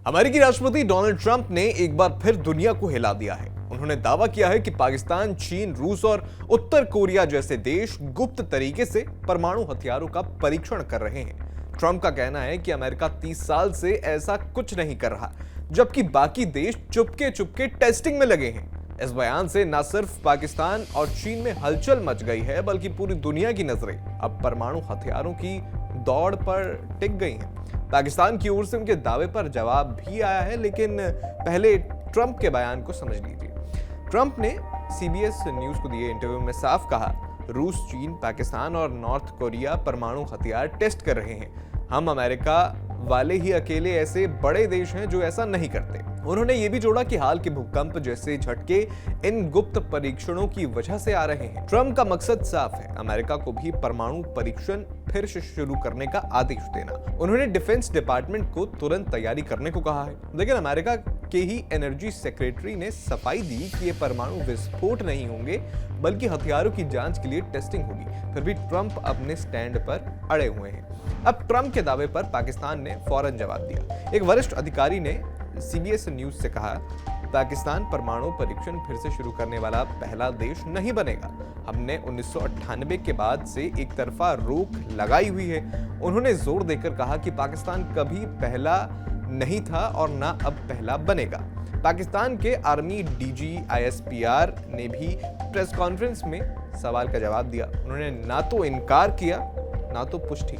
अमेरिकी राष्ट्रपति Donald Trump ने एक बार फिर दुनिया को हिला दिया है। उन्होंने दावा किया है कि पाकिस्तान, चीन, रूस और उत्तर कोरिया जैसे देश गुप्त तरीके से परमाणु हथियारों का परीक्षण कर रहे हैं। ट्रंप का कहना है कि अमेरिका 30 साल से ऐसा कुछ नहीं कर रहा, जबकि बाकी देश चुपके चुपके टेस्टिंग में लगे हैं। इस बयान से न सिर्फ पाकिस्तान और चीन में हलचल मच गई है, बल्कि पूरी दुनिया की नजरें अब परमाणु हथियारों की दौड़ पर टिक गई हैं। पाकिस्तान की ओर से उनके दावे पर जवाब भी आया है, लेकिन पहले ट्रंप के बयान को समझ लीजिए। ट्रंप ने सीबीएस न्यूज को दिए इंटरव्यू में साफ कहा, रूस, चीन, पाकिस्तान और नॉर्थ कोरिया परमाणु हथियार टेस्ट कर रहे हैं। हम अमेरिका वाले ही अकेले ऐसे बड़े देश हैं जो ऐसा नहीं करते। उन्होंने ये भी जोड़ा कि हाल के भूकंप जैसे झटके इन गुप्त परीक्षणों की वजह से आ रहे हैं। ट्रंप का मकसद साफ है, अमेरिका को भी परमाणु परीक्षण फिर से शुरू करने का आदेश देना। उन्होंने डिफेंस डिपार्टमेंट को तुरंत तैयारी करने को कहा है, लेकिन अमेरिका के ही एनर्जी सेक्रेटरी ने सफाई दी कि ये परमाणु विस्फोट नहीं होंगे, बल्कि हथियारों की जांच के लिए टेस्टिंग होगी। फिर भी ट्रंप अपने स्टैंड पर अड़े हुए हैं। अब ट्रंप के दावे पर पाकिस्तान ने फौरन जवाब दिया। एक वरिष्ठ अधिकारी ने सीबीएस न्यूज से कहा, पाकिस्तान परमाणु परीक्षण फिर से शुरू करने वाला पहला देश नहीं बनेगा। हमने 1998 के बाद से एक तरफा रोक लगाई हुई है। उन्होंने जोर देकर कहा कि पाकिस्तान कभी पहला नहीं था और ना अब पहला बनेगा। पाकिस्तान के आर्मी डीजी ISPR ने भी प्रेस कॉन्फ्रेंस में सवाल का जवाब दिया। उन्होंने ना तो इनकार किया, ना तो पुष्टि,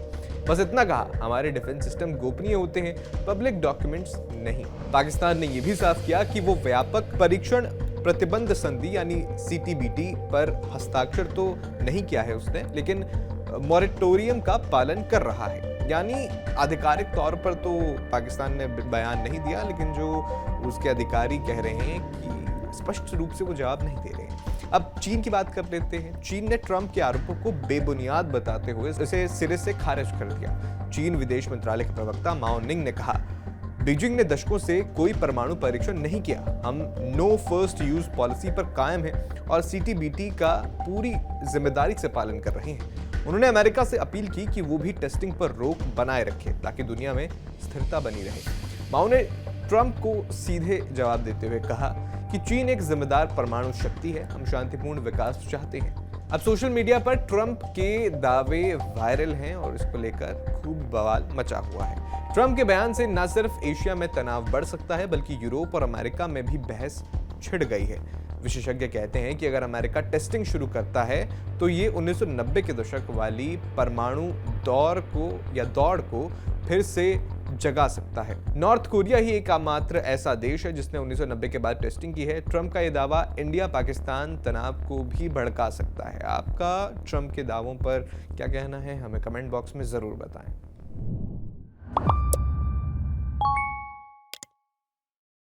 बस इतना कहा, हमारे डिफेंस सिस्टम गोपनीय होते हैं, पब्लिक डॉक्यूमेंट्स नहीं। पाकिस्तान ने यह भी साफ किया कि वो व्यापक परीक्षण प्रतिबंध संधि यानी CTBT पर हस्ताक्षर तो नहीं किया है उसने, लेकिन मॉरेटोरियम का पालन कर रहा है। यानी आधिकारिक तौर पर तो पाकिस्तान ने बयान नहीं दिया, लेकिन जो उसके अधिकारी कह रहे हैं कि स्पष्ट रूप से वो जवाब नहीं दे रहे हैं। अब चीन की बात कर लेते हैं। चीन ने ट्रंप के आरोपों को बेबुनियाद बताते हुए इसे सिरे से खारिज कर दिया। चीन विदेश मंत्रालय के प्रवक्ता माओ निंग ने कहा, बीजिंग ने दशकों से कोई परमाणु परीक्षण नहीं किया। हम नो फर्स्ट यूज पॉलिसी पर कायम हैं और CTBT का पूरी जिम्मेदारी से पालन कर रहे हैं। उन्होंने अमेरिका से अपील की कि वो भी टेस्टिंग पर रोक बनाए रखे ताकि दुनिया में स्थिरता बनी रहे। माओ ने ट्रंप को सीधे जवाब देते हुए कहा कि चीन एक जिम्मेदार परमाणु शक्ति है, हम शांतिपूर्ण विकास चाहते हैं। अब सोशल मीडिया पर ट्रंप के दावे वायरल हैं और इसको लेकर खूब बवाल मचा हुआ है। ट्रंप के बयान से न सिर्फ एशिया में तनाव बढ़ सकता है, बल्कि यूरोप और अमेरिका में भी बहस छिड़ गई है। विशेषज्ञ कहते हैं कि अगर अमेरिका टेस्टिंग शुरू करता है तो ये 1990 के दशक वाली परमाणु दौड़ को फिर से जगा सकता है। नॉर्थ कोरिया ही एकमात्र ऐसा देश है जिसने 1990 के बाद टेस्टिंग की है। ट्रंप का ये दावा इंडिया पाकिस्तान तनाव को भी भड़का सकता है। आपका ट्रंप के दावों पर क्या कहना है, हमें कमेंट बॉक्स में जरूर बताएं।